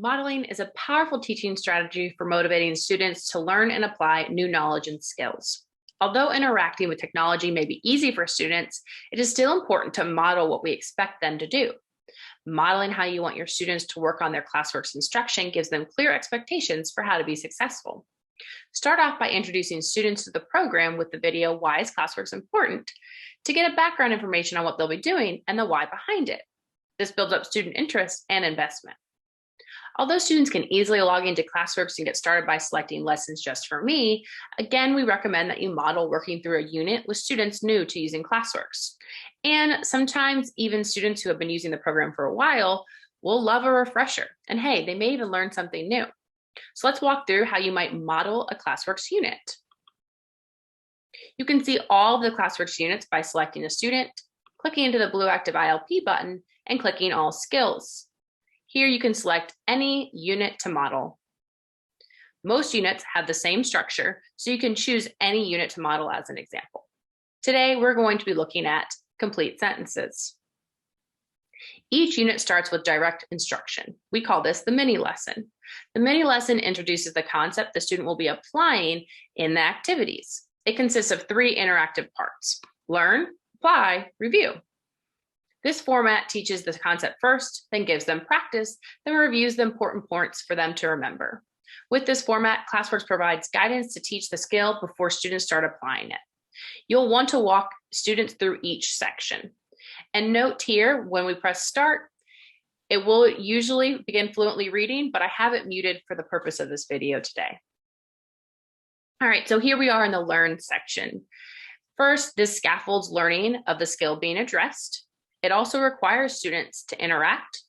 Modeling is a powerful teaching strategy for motivating students to learn and apply new knowledge and skills. Although interacting with technology may be easy for students, it is still important to model what we expect them to do. Modeling how you want your students to work on their Classworks instruction gives them clear expectations for how to be successful. Start off by introducing students to the program with the video, Why is Classworks Important?, to get a background information on what they'll be doing and the why behind it. This builds up student interest and investment. Although students can easily log into Classworks and get started by selecting lessons just for me, again, we recommend that you model working through a unit with students new to using Classworks. And sometimes even students who have been using the program for a while will love a refresher. And hey, they may even learn something new. So let's walk through how you might model a Classworks unit. You can see all of the Classworks units by selecting a student, clicking into the blue active ILP button, and clicking all skills. Here you can select any unit to model. Most units have the same structure, so you can choose any unit to model as an example. Today, we're going to be looking at complete sentences. Each unit starts with direct instruction. We call this the mini lesson. The mini lesson introduces the concept the student will be applying in the activities. It consists of 3 interactive parts: learn, apply, review. This format teaches the concept first, then gives them practice, then reviews the important points for them to remember. With this format, Classworks provides guidance to teach the skill before students start applying it. You'll want to walk students through each section. And note here, when we press start, it will usually begin fluently reading, but I have it muted for the purpose of this video today. All right, so here we are in the learn section. First, this scaffolds learning of the skill being addressed. It also requires students to interact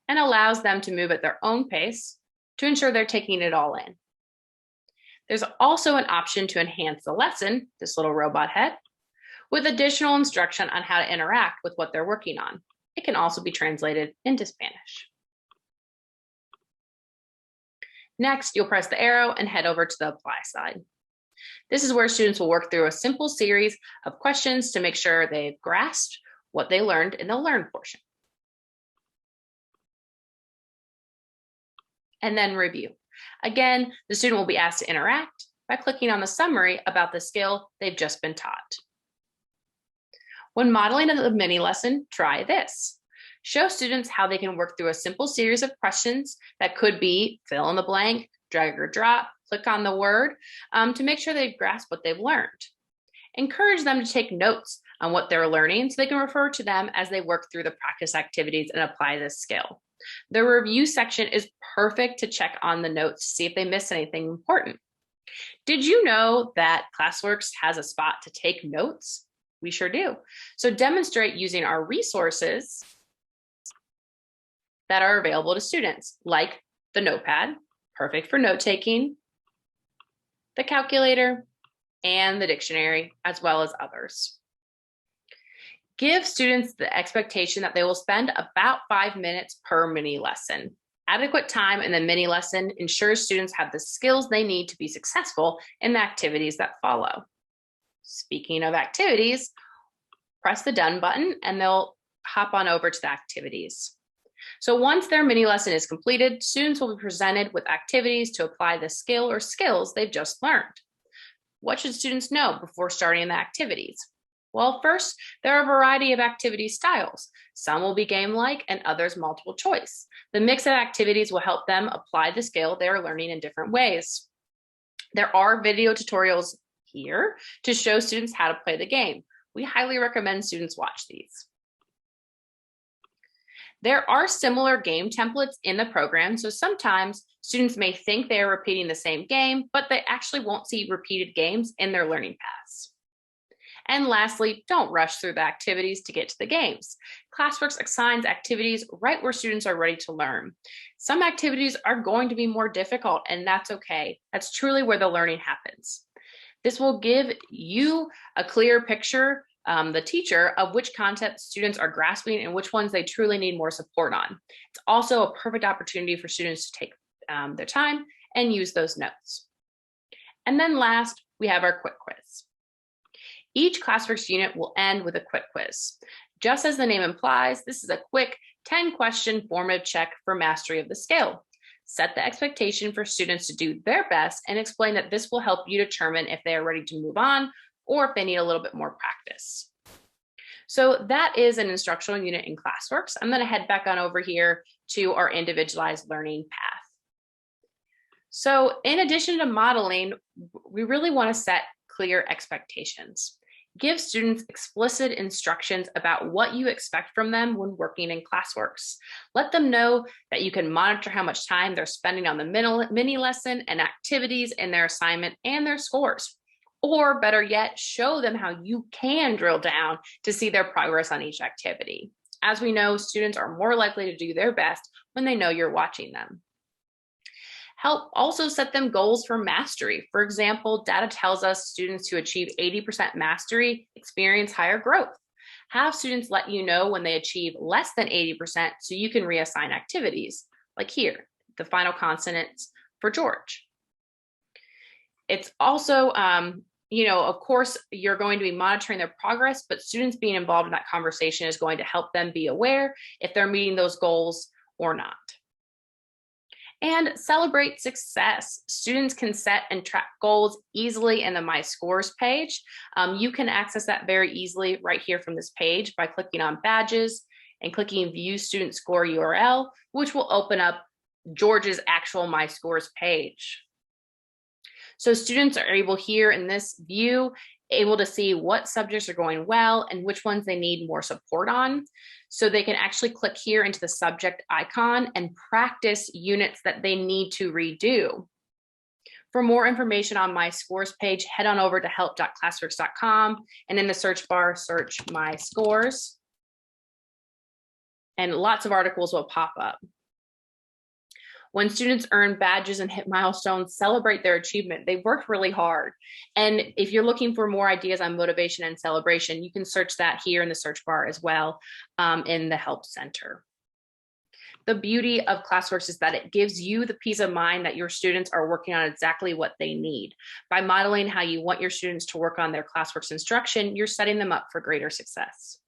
and allows them to move at their own pace to ensure they're taking it all in. There's also an option to enhance the lesson, this little robot head, with additional instruction on how to interact with what they're working on. It can also be translated into Spanish. Next, you'll press the arrow and head over to the apply side. This is where students will work through a simple series of questions to make sure they've grasped what they learned in the learn portion. And then review. Again, the student will be asked to interact by clicking on the summary about the skill they've just been taught. When modeling a mini lesson, try this. Show students how they can work through a simple series of questions that could be fill in the blank, drag or drop, click on the word, to make sure they grasp what they've learned. Encourage them to take notes on what they're learning so they can refer to them as they work through the practice activities and apply this skill. The review section is perfect to check on the notes to see if they miss anything important. Did you know that Classworks has a spot to take notes? We sure do. So demonstrate using our resources that are available to students, like the notepad, perfect for note-taking, the calculator, and the dictionary, as well as others. Give students the expectation that they will spend about 5 minutes per mini lesson. Adequate time in the mini lesson ensures students have the skills they need to be successful in the activities that follow. Speaking of activities, press the done button and they'll hop on over to the activities. So once their mini lesson is completed, students will be presented with activities to apply the skill or skills they've just learned. What should students know before starting the activities? Well, first, there are a variety of activity styles. Some will be game-like and others multiple choice. The mix of activities will help them apply the skill they are learning in different ways. There are video tutorials here to show students how to play the game. We highly recommend students watch these. There are similar game templates in the program, so sometimes students may think they are repeating the same game, but they actually won't see repeated games in their learning paths. And lastly, don't rush through the activities to get to the games. Classworks assigns activities right where students are ready to learn. Some activities are going to be more difficult, and that's okay. That's truly where the learning happens. This will give you a clear picture, the teacher, of which content students are grasping and which ones they truly need more support on. It's also a perfect opportunity for students to take their time and use those notes. And then last, we have our quick quiz. Each Classworks unit will end with a quick quiz. Just as the name implies, this is a quick 10-question formative check for mastery of the skill. Set the expectation for students to do their best and explain that this will help you determine if they are ready to move on or if they need a little bit more practice. So that is an instructional unit in Classworks. I'm going to head back on over here to our individualized learning path. So in addition to modeling, we really want to set clear expectations. Give students explicit instructions about what you expect from them when working in Classworks. Let them know that you can monitor how much time they're spending on the mini lesson and activities in their assignment and their scores. Or better yet, show them how you can drill down to see their progress on each activity. As we know, students are more likely to do their best when they know you're watching them. Help also set them goals for mastery. For example, data tells us students who achieve 80% mastery experience higher growth. Have students let you know when they achieve less than 80% so you can reassign activities, like here, the final consonants for George. It's also, of course, you're going to be monitoring their progress, but students being involved in that conversation is going to help them be aware if they're meeting those goals or not. And celebrate success. Students can set and track goals easily in the My Scores page. You can access that very easily right here from this page by clicking on badges and clicking View Student Score URL, which will open up George's actual My Scores page. So students are able here in this view, able to see what subjects are going well and which ones they need more support on. So they can actually click here into the subject icon and practice units that they need to redo. For more information on My Scores page, head on over to help.classworks.com and in the search bar, search My Scores. And lots of articles will pop up. When students earn badges and hit milestones, celebrate their achievement. They've worked really hard. And if you're looking for more ideas on motivation and celebration, you can search that here in the search bar as well in the Help Center. The beauty of Classworks is that it gives you the peace of mind that your students are working on exactly what they need. By modeling how you want your students to work on their Classworks instruction, you're setting them up for greater success.